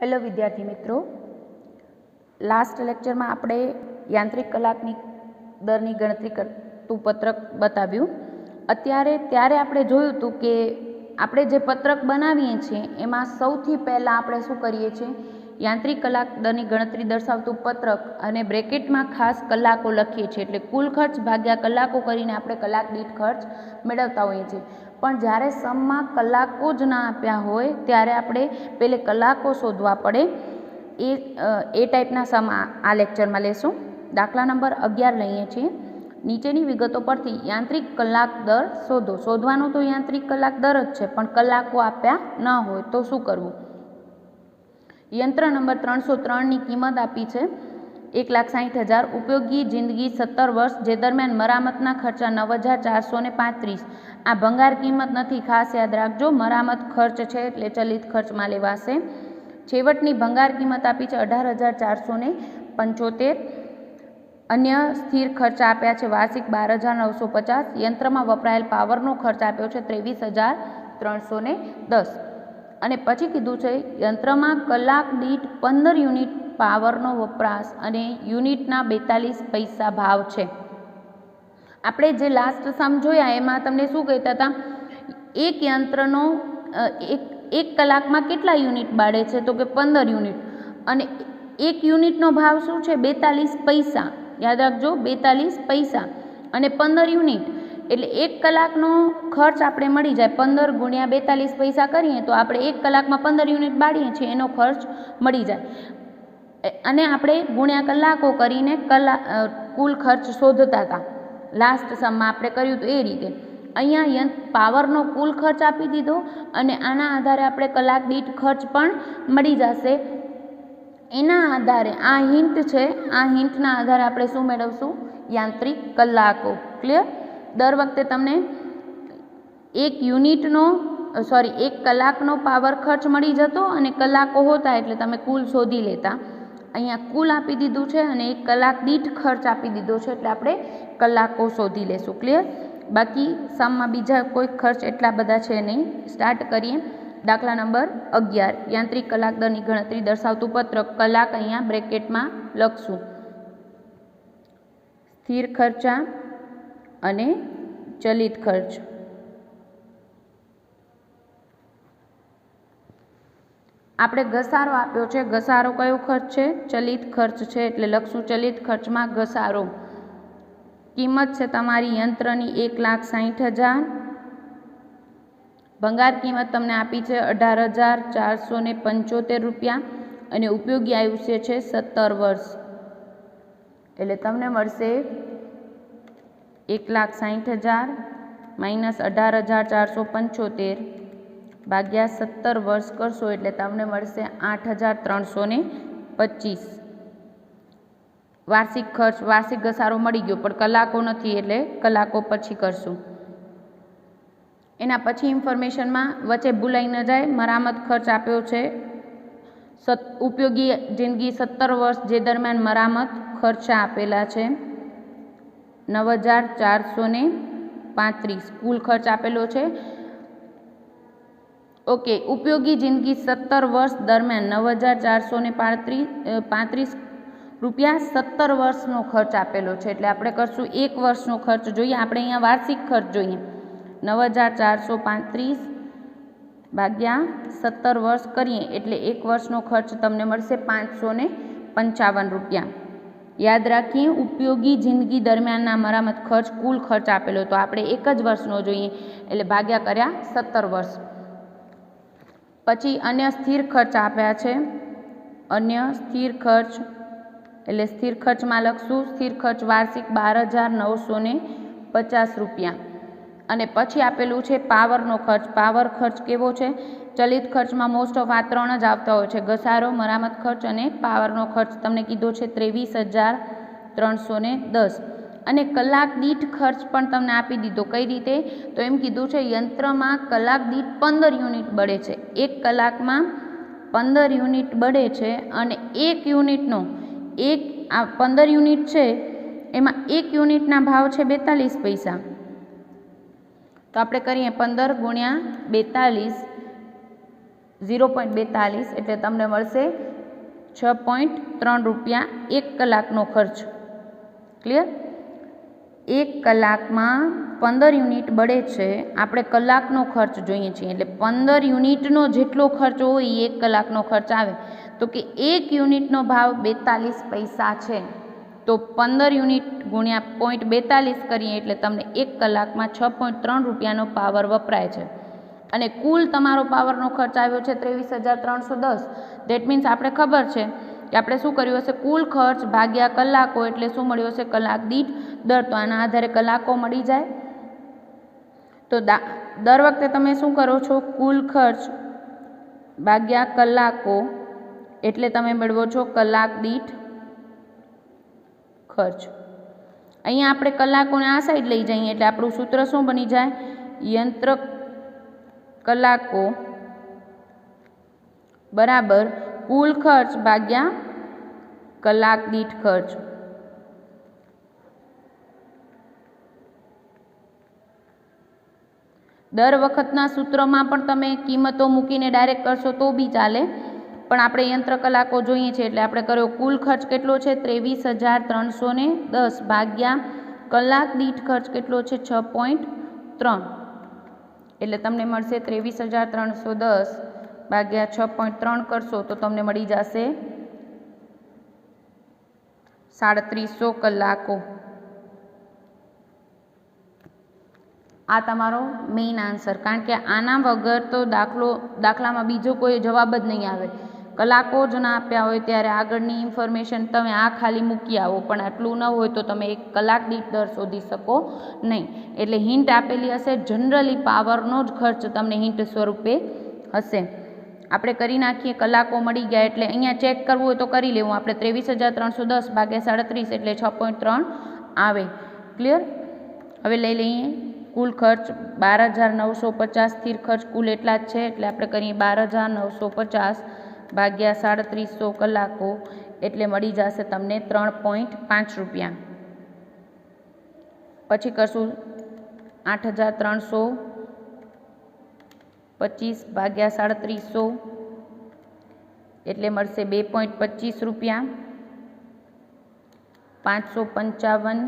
Hello વિદ્યાર્થી મિત્રો, last લેક્ચરમાં આપણે યાંત્રિક કલાકની દરની ગણતરી કરતું પત્રક બતાવ્યું. ત્યારે આપણે જોયું હતું કે આપણે જે પત્રક બનાવીએ છીએ એમાં સૌથી પહેલાં આપણે શું કરીએ છીએ, યાંત્રિક કલાક દરની ગણતરી દર્શાવતું પત્રક અને બ્રેકેટમાં ખાસ કલાકો લખીએ છીએ. એટલે કુલ ખર્ચ ભાગ્યા કલાકો કરીને આપણે કલાક દીઠ ખર્ચ મેળવતા હોઈએ છીએ. પણ જ્યારે સમમાં કલાકો જ ના આપ્યા હોય ત્યારે આપણે પહેલે કલાકો શોધવા પડે. એ ટાઈપના સમ આ લેક્ચરમાં લેશું. દાખલા નંબર 11 લઈએ છીએ. નીચેની વિગતો પરથી યાંત્રિક કલાક દર શોધો. શોધવાનું તો યાંત્રિક કલાક દર જ છે, પણ કલાકો આપ્યા ન હોય તો શું કરવું. યંત્ર નંબર 303ની કિંમત આપી છે 1,60,000. ઉપયોગી જિંદગી 17 વર્ષ, જે દરમિયાન મરામતના ખર્ચા 9,435. આ ભંગાર કિંમત નથી, ખાસ યાદ રાખજો. મરામત ખર્ચ છે એટલે ચલિત ખર્ચમાં લેવાશે. છેવટની ભંગાર કિંમત આપી છે 18,475. અન્ય સ્થિર ખર્ચ આપ્યા છે વાર્ષિક 12,950. યંત્રમાં વપરાયેલ પાવરનો ખર્ચ આપ્યો છે 23,310. અને પછી કીધું છે યંત્રમાં કલાક દીઠ 15 યુનિટ પાવરનો વપરાશ અને યુનિટના 42 પૈસા ભાવ છે. આપણે જે લાસ્ટ સમ જોયા એમાં તમને શું કહેતા હતા, એક યંત્રનો એક કલાકમાં કેટલા યુનિટ બાળે છે, તો કે 15 યુનિટ. અને એક યુનિટનો ભાવ શું છે, 42 પૈસા. યાદ રાખજો, 42 પૈસા અને 15 યુનિટ એટલે એક કલાકનો ખર્ચ આપણે મળી જાય. 15 ગુણ્યા 42 પૈસા કરીએ તો આપણે એક કલાકમાં 15 યુનિટ બાળીએ છીએ, એનો ખર્ચ મળી જાય. અને આપણે ગુણ્યા કલાકો કરીને કુલ ખર્ચ શોધતા હતા. લાસ્ટ સમમાં આપણે કર્યું હતું એ રીતે. અહીંયા પાવરનો કુલ ખર્ચ આપી દીધો અને આના આધારે આપણે કલાક દીઠ ખર્ચ પણ મળી જશે. એના આધારે આ હિન્ટ છે, આ હિન્ટના આધારે આપણે શું મેળવશું, યાંત્રિક કલાકો. ક્લિયર? દર વખતે તમને એક કલાકનો પાવર ખર્ચ મળી જતો અને કલાકો હોતા એટલે તમે કુલ શોધી લેતા. અહીંયા કુલ આપી દીધું છે અને એક કલાક દીઠ ખર્ચ આપી દીધો છે એટલે આપણે કલાકો શોધી લેશું. ક્લિયર? બાકી સમમાં બીજા કોઈ ખર્ચ એટલા બધા છે નહીં. સ્ટાર્ટ કરીએ. દાખલા નંબર 11, યાંત્રિક કલાક દરની ગણતરી દર્શાવતું પત્રક. કલાક અહીંયા બ્રેકેટમાં લખશું. સ્થિર ખર્ચા અને ચલિત ખર્ચ. આપણે ઘસારો આપ્યો છે. ઘસારો કયો ખર્ચ છે? ચલિત ખર્ચ છે એટલે લખશું ચલિત ખર્ચમાં ઘસારો. કિંમત છે તમારી યંત્રની 1,60,000. ભંગાર કિંમત તમને આપી છે 18,475 રૂપિયા અને ઉપયોગી આયુષ્ય છે 17 વર્ષ. એટલે તમને મળશે 1,60,000 માઇનસ 18,475 ભાગ્યા 17 વર્ષ કરશો એટલે તમને મળશે 8,325. વાર્ષિક ખર્ચ, વાર્ષિક ઘસારો મળી ગયો પણ કલાકો નથી એટલે કલાકો પછી કરશું. એના પછી ઇન્ફોર્મેશનમાં વચ્ચે ભૂલાઈ ન જાય, મરામત ખર્ચ આપ્યો છે ઉપયોગી જિંદગી 17 વર્ષ, જે દરમિયાન મરામત ખર્ચા આપેલા છે 9,435. કુલ ખર્ચ આપેલો છે. ઓકે, ઉપયોગી જિંદગી 17 વર્ષ દરમિયાન 9,435 રૂપિયા 17 વર્ષનો ખર્ચ આપેલો છે. એટલે આપણે કરશું 1 વર્ષનો ખર્ચ જોઈએ. આપણે અહીંયા વાર્ષિક ખર્ચ જોઈએ. 9,435 ભાગ્યા 17 વર્ષ કરીએ એટલે 1 વર્ષનો ખર્ચ તમને મળશે 555 રૂપિયા. યાદ રાખીએ, ઉપયોગી જિંદગી દરમિયાનના મરામત ખર્ચ કુલ ખર્ચ આપેલો તો આપણે 1 જ વર્ષનો જોઈએ એટલે ભાગ્યા કર્યા 17 વર્ષ. પછી અન્ય સ્થિર ખર્ચ આપ્યા છે. અન્ય સ્થિર ખર્ચ એટલે સ્થિર ખર્ચમાં લખશું સ્થિર ખર્ચ વાર્ષિક 12,950 રૂપિયા. અને પછી આપેલું છે પાવરનો ખર્ચ. પાવર ખર્ચ કેવો છે? ચલિત ખર્ચમાં મોસ્ટ ઓફ આ 3 જ આવતા હોય છે, ઘસારો, મરામત ખર્ચ અને પાવરનો ખર્ચ. તમને કીધો છે 23,310. અને કલાક દીઠ ખર્ચ પણ તમને આપી દીધો. કઈ રીતે? તો એમ કીધું છે યંત્રમાં કલાક દીઠ 15 યુનિટ બળે છે. એક કલાકમાં 15 યુનિટ બળે છે અને એક યુનિટનો આ 15 યુનિટ છે એમાં એક યુનિટના ભાવ છે 42 પૈસા. તો આપણે કરીએ 15 ગુણ્યા 42 0.42 એટલે તમને મળશે 6.3 રૂપિયા 1 કલાકનો ખર્ચ. ક્લિયર? 1 કલાકમાં 15 યુનિટ બળે છે. આપણે કલાકનો ખર્ચ જોઈએ છીએ એટલે 15 યુનિટનો જેટલો ખર્ચ હોય એ 1 કલાકનો ખર્ચ આવે. તો કે 1 યુનિટનો ભાવ 42 પૈસા છે, તો 15 યુનિટ ગુણ્યા 0.42 કરીએ એટલે તમને 1 કલાકમાં 6.3 રૂપિયાનો પાવર વપરાય છે. અને કુલ તમારો પાવરનો ખર્ચ આવ્યો છે 23,310. દેટ મીન્સ આપણે ખબર છે કે આપણે શું કર્યું હશે, કુલ ખર્ચ ભાગ્યા કલાકો એટલે શું મળ્યું હશે, કલાક દીઠ દર. તો આના આધારે કલાકો મળી જાય. તો દર વખતે તમે શું કરો છો, કુલ ખર્ચ ભાગ્યા કલાકો એટલે તમે મેળવો છો કલાક દીઠ ખર્ચ. અહીંયા આપણે કલાકોને આ સાઈડ લઈ જઈએ એટલે આપણું સૂત્ર શું બની જાય, યંત્ર કલાકો બરાબર કુલ ખર્ચ ભાગ્યા કલાક દીઠ ખર્ચ. દર વખતના સૂત્રમાં પણ તમે કિંમતો મૂકીને ડાયરેક્ટ કરશો તો બી ચાલે, પણ આપણે યંત્ર કલાકો જોઈએ છે એટલે આપણે કર્યો કુલ ખર્ચ કેટલો છે 23,310 ભાગ્યા કલાક દીઠ ખર્ચ કેટલો છે 6.3 એટલે તમને મળશે 23,310 ભાગ્યા 6.3 કરશો તો તમને મળી જશે 3700 કલાકો. આ તમારો મેઇન આન્સર, કારણ કે આના વગર તો દાખલામાં બીજો કોઈ જવાબ જ નહીં આવે. કલાકો જ ના આપ્યા હોય ત્યારે આગળની ઇન્ફોર્મેશન તમે આ ખાલી મૂકી આવો, પણ આટલું ન હોય તો તમે 1 કલાક દીઠ દર શોધી શકો નહીં. એટલે હિન્ટ આપેલી હશે, જનરલી પાવરનો જ ખર્ચ તમને હિન્ટ સ્વરૂપે હશે. આપણે કરી નાખીએ, કલાકો મળી ગયા એટલે અહીંયા ચેક કરવું હોય તો કરી લેવું. આપણે 23,310 ભાગ્યા 37 એટલે 6.3 આવે. ક્લિયર? હવે લઈ લઈએ કુલ ખર્ચ 12,950. સ્થિર ખર્ચ કુલ એટલા જ છે એટલે આપણે કરીએ 12,950 ભાગ્યા 3700 કલાકો એટલે મળી જશે તમને 3.5 રૂપિયા. પછી કરશું 8,325 ભાગ્યા 3700 એટલે મળશે 2.25 રૂપિયા. 555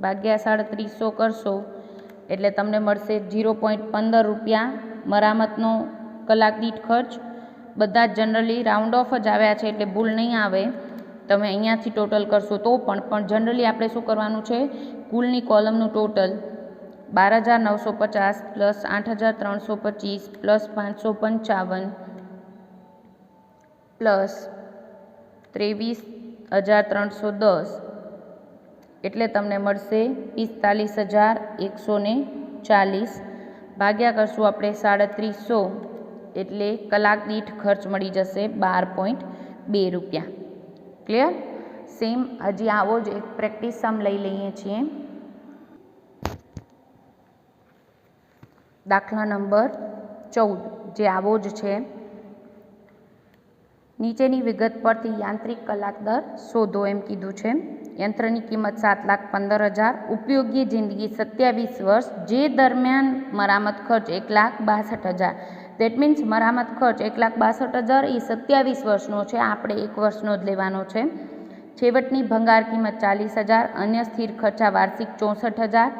ભાગ્યા 3700 કરશો એટલે તમને મળશે 0.15 રૂપિયા મરામતનો કલાક દીઠ ખર્ચ. બધા જ જનરલી રાઉન્ડ ઓફ જ આવ્યા છે એટલે ભૂલ નહીં આવે. તમે અહીંયાથી ટોટલ કરશો તો પણ જનરલી આપણે શું કરવાનું છે, કુલની કોલમનું ટોટલ 12,950 પ્લસ 8,325 પ્લસ 555 પ્લસ 23,310 એટલે તમને મળશે 45,140 ભાગ્યા કરશું આપણે 3700 એટલે કલાક દીઠ ખર્ચ મળી જશે 12.2 રૂપિયા. ક્લિયર? સેમ હજી આવો જ એક પ્રેક્ટિસ સમ લઈ લઈએ છીએ. દાખલા નંબર 14 જે આવો જ છે. નીચેની વિગત પરથી યાંત્રિક કલાક દર શોધો એમ કીધું છે. યંત્રની કિંમત 7,15,000, ઉપયોગી જિંદગી 27 વર્ષ, જે દરમિયાન મરામત ખર્ચ 1,62,000. દેટ મીન્સ મરામત ખર્ચ 1,62,000 એ 27 વર્ષનો છે, આપણે 1 વર્ષનો જ લેવાનો છે. છેવટની ભંગાર કિંમત 40,000, અન્ય સ્થિર ખર્ચા વાર્ષિક 64,000.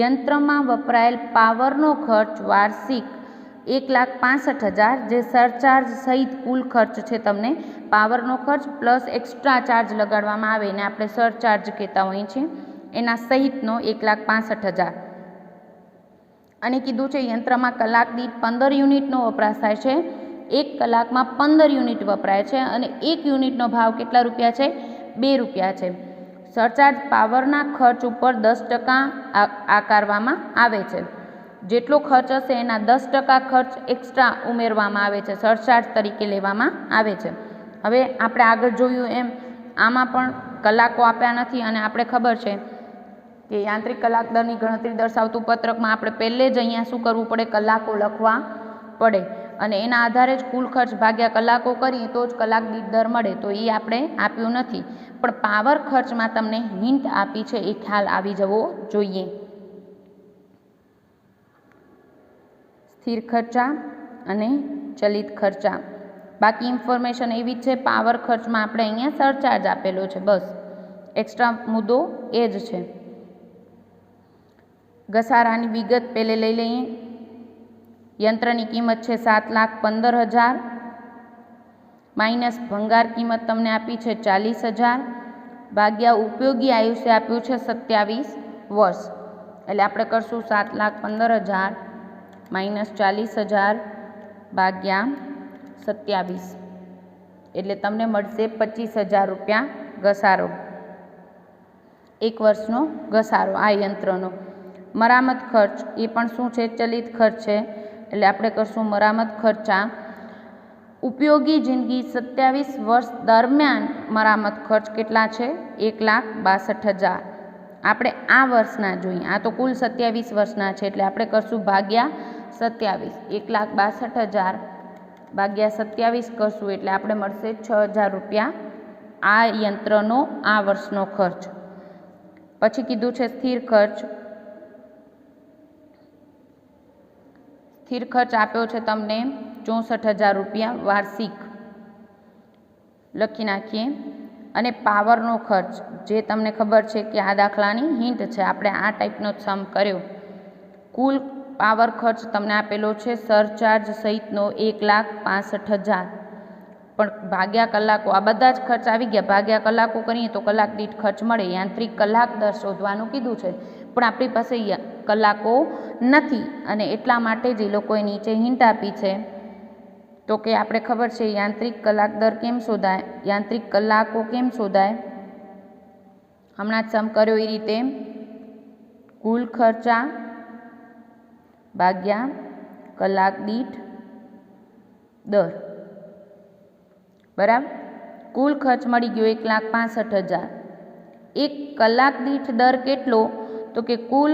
યંત્રમાં વપરાયેલ પાવરનો ખર્ચ વાર્ષિક 1,65,000, જે સરચાર્જ સહિત કુલ ખર્ચ છે. તમને પાવરનો ખર્ચ પ્લસ એક્સ્ટ્રા ચાર્જ લગાડવામાં આવે ને આપણે સરચાર્જ કહેતા હોઈએ છીએ, એના સહિતનો 1,65,000. અને કીધું છે યંત્રમાં કલાક દીઠ 15 યુનિટનો વપરાશ થાય છે. 1 કલાકમાં 15 યુનિટ વપરાય છે અને 1 યુનિટનો ભાવ કેટલા રૂપિયા છે? 2 રૂપિયા છે. સરચાર્જ પાવરના ખર્ચ ઉપર 10% આકારવામાં આવે છે. જેટલો ખર્ચ હશે એના 10% ખર્ચ એક્સ્ટ્રા ઉમેરવામાં આવે છે, સરચાર્જ તરીકે લેવામાં આવે છે. હવે આપણે આગળ જોયું એમ આમાં પણ કલાકો આપ્યા નથી અને આપણે ખબર છે કે યાંત્રિક કલાક દરની ગણતરી દર્શાવતું પત્રકમાં આપણે પહેલે જ અહીંયા શું કરવું પડે, કલાકો લખવા પડે અને એના આધારે જ કુલ ખર્ચ ભાગ્યા કલાકો કરીએ તો જ કલાક દીઠ દર મળે. તો એ આપણે આપ્યું નથી, પણ પાવર ખર્ચમાં તમને હિન્ટ આપી છે, એ ખ્યાલ આવી જવો જોઈએ. સ્થિર ખર્ચા અને ચલિત ખર્ચા. બાકી ઇન્ફોર્મેશન એવી જ છે. પાવર ખર્ચમાં આપણે અહીંયા સરચાર્જ આપેલો છે, બસ એક્સ્ટ્રા મુદ્દો એ જ છે. ઘસારાની વિગત પહેલે લઈ લઈએ. યંત્રની કિંમત છે 7,15,000 માઇનસ ભંગાર કિંમત તમને આપી છે 40,000 ભાગ્યા ઉપયોગી આયુષ્ય આપ્યું છે 27 વર્ષ. એટલે આપણે કરશું 7,15,000 માઇનસ 40,000 ભાગ્યા 27, એટલે તમને મળશે 25,000 રૂપિયા ઘસારો, એક વર્ષનો ઘસારો આ યંત્રનો. મરામત ખર્ચ એ પણ શું છે? ચલિત ખર્ચ છે. એટલે આપણે કરશું મરામત ખર્ચા. ઉપયોગી જિંદગી 27 વર્ષ દરમિયાન મરામત ખર્ચ કેટલા છે? 1,62,000. આપણે આ વર્ષના જોઈએ, આ તો કુલ 27 વર્ષના છે, એટલે આપણે કરશું ભાગ્યા 27. 1,62,000 ભાગ્યા 27 કરશું એટલે આપણે મળશે 6,000 રૂપિયા આ યંત્રનો આ વર્ષનો ખર્ચ. પછી કીધું છે સ્થિર ખર્ચ. સ્થિર ખર્ચ આપ્યો છે તમને 64,000 રૂપિયા વાર્ષિક, લખી નાખીએ. અને પાવરનો ખર્ચ જે તમને ખબર છે કે આ દાખલાની હિન્ટ છે, આપણે આ ટાઈપનો જ સમ કર્યો. કુલ પાવર ખર્ચ તમને આપેલો છે સરચાર્જ સહિતનો 1,65,000, પણ ભાગ્યા કલાકો, આ બધા જ ખર્ચ આવી ગયા. ભાગ્યા કલાકો કરીએ તો કલાક દીઠ ખર્ચ મળે. યાંત્રિક કલાક દર શોધવાનું કીધું છે, પણ આપણી પાસે કલાકો નથી, અને એટલા માટે જ એ લોકોએ નીચે હિન્ટ આપી છે. તો કે આપણે ખબર છે યાંત્રિક કલાક દર કેમ શોધાય, યાંત્રિક કલાકો કેમ શોધાય, હમણાં જ સમ કર્યો એ રીતે. કુલ ખર્ચા ભાગ્યા કલાક દીઠ દર, બરાબર. કુલ ખર્ચ મળી ગયો 1,65,000. એક કલાક દીઠ દર કેટલો? તો કે કુલ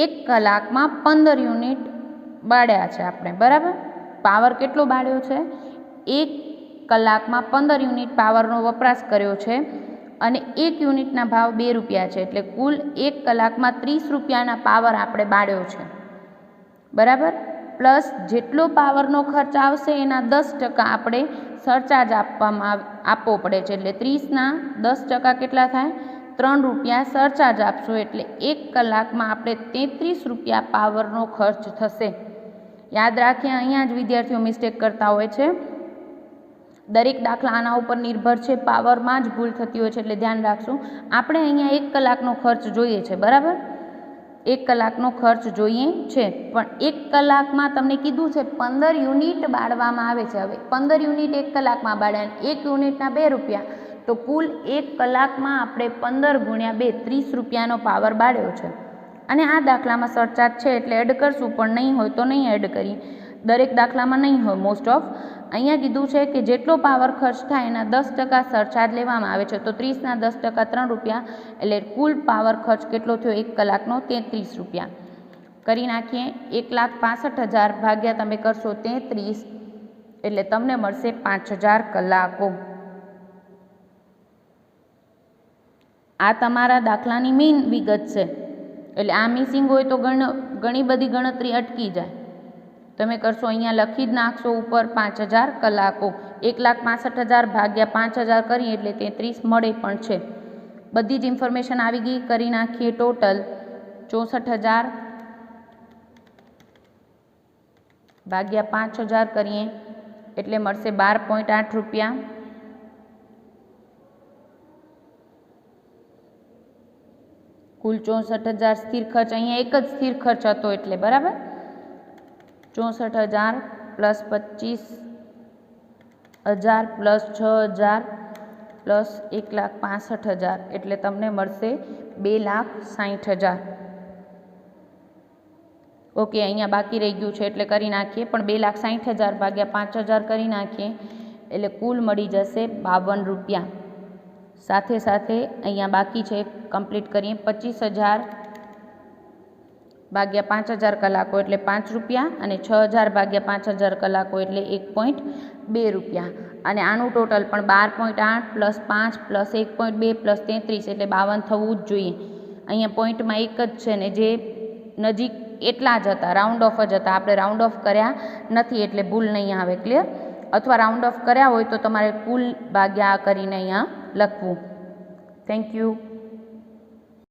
એક કલાકમાં 15 યુનિટ બાળ્યા છે આપણે, બરાબર. પાવર કેટલો બાળ્યો છે? એક કલાકમાં 15 યુનિટ પાવરનો વપરાશ કર્યો છે, અને એક યુનિટના ભાવ 2 રૂપિયા છે, એટલે કુલ એક કલાકમાં 30 રૂપિયાના પાવર આપણે બાળ્યો છે, બરાબર. પ્લસ જેટલો પાવરનો ખર્ચ આવશે એના 10% આપણે સરચાર્જ આપવો પડે છે, એટલે 30ના 10% કેટલા થાય? 3 રૂપિયા સરચાર્જ આપશો, એટલે એક કલાકમાં આપણે 33 રૂપિયા પાવરનો ખર્ચ થશે. યાદ રાખીએ, અહીંયા જ વિદ્યાર્થીઓ મિસ્ટેક કરતા હોય છે. દરેક દાખલા આના ઉપર નિર્ભર છે, પાવરમાં જ ભૂલ થતી હોય છે, એટલે ધ્યાન રાખશું. આપણે અહીંયા 1 કલાકનો ખર્ચ જોઈએ છે, બરાબર. 1 કલાકનો ખર્ચ જોઈએ છે, પણ 1 કલાકમાં તમને કીધું છે 15 યુનિટ બાળવામાં આવે છે. હવે 15 યુનિટ 1 કલાકમાં બાળ્યા, 1 યુનિટના 2 રૂપિયા, તો કુલ 1 કલાકમાં આપણે 15 ગુણ્યા 2 30 રૂપિયાનો પાવર બાળ્યો છે. અને આ દાખલામાં સરચાર્જ છે એટલે એડ કરશું, પણ નહીં હોય તો નહીં એડ કરીએ. દરેક દાખલામાં નહીં હોય મોસ્ટ ઓફ. અહીંયા કીધું છે કે જેટલો પાવર ખર્ચ થાય એના 10% સરચાર્જ લેવામાં આવે છે, તો 30ના 10% 3 રૂપિયા, એટલે કુલ પાવર ખર્ચ કેટલો થયો 1 કલાકનો? 33 રૂપિયા. કરી નાખીએ. 1,65,000 ભાગ્યા તમે કરશો 33, એટલે તમને મળશે 5,000 કલાકો. આ તમારા દાખલાની મેઇન વિગત છે, એટલે આ મિસિંગ હોય તો ઘણી બધી ગણતરી અટકી જાય. તમે કરશો અહીંયા લખી જ નાખશો ઉપર 5,000 કલાકો. 1,65,000 ભાગ્યા 5,000 કરીએ એટલે 33 મળે પણ છે. બધી જ ઇન્ફોર્મેશન આવી ગઈ. કરી નાખીએ ટોટલ. 64,000 ભાગ્યા 5,000 કરીએ એટલે મળશે 12.8 રૂપિયા. કુલ 64,000 સ્થિર ખર્ચ. અહીંયા એક જ સ્થિર ખર્ચ હતો એટલે, બરાબર. 64,000 પ્લસ 25,000 પ્લસ 6,000 પ્લસ 1,65,000 એટલે તમને મળશે 2,60,000. ઓકે, અહીંયા બાકી રહી ગયું છે એટલે કરી નાખીએ, પણ 2,60,000 ભાગ્યા 5,000 કરી નાખીએ એટલે કુલ મળી જશે 52 રૂપિયા. સાથે સાથે અહીંયા બાકી છે, કમ્પ્લીટ કરીએ. 25,000 ભાગ્યા 5,000 કલાકો એટલે 5 રૂપિયા, અને 6,000 ભાગ્યા 5,000 કલાકો એટલે 1.2 રૂપિયા. અને આનું ટોટલ પણ 12.8 પ્લસ 5 પ્લસ 1.2 પ્લસ 33 એટલે 52 થવું જ જોઈએ. અહીંયા પોઈન્ટમાં એક જ છે ને, જે નજીક એટલા જ હતા, રાઉન્ડ ઓફ જ હતા. આપણે રાઉન્ડ ઓફ કર્યા નથી એટલે ભૂલ નહીં આવે. ક્લિયર? અથવા રાઉન્ડ ઓફ કર્યા હોય તો તમારે કુલ ભાગ્યા કરીને અહીંયા લખવું. Thank you.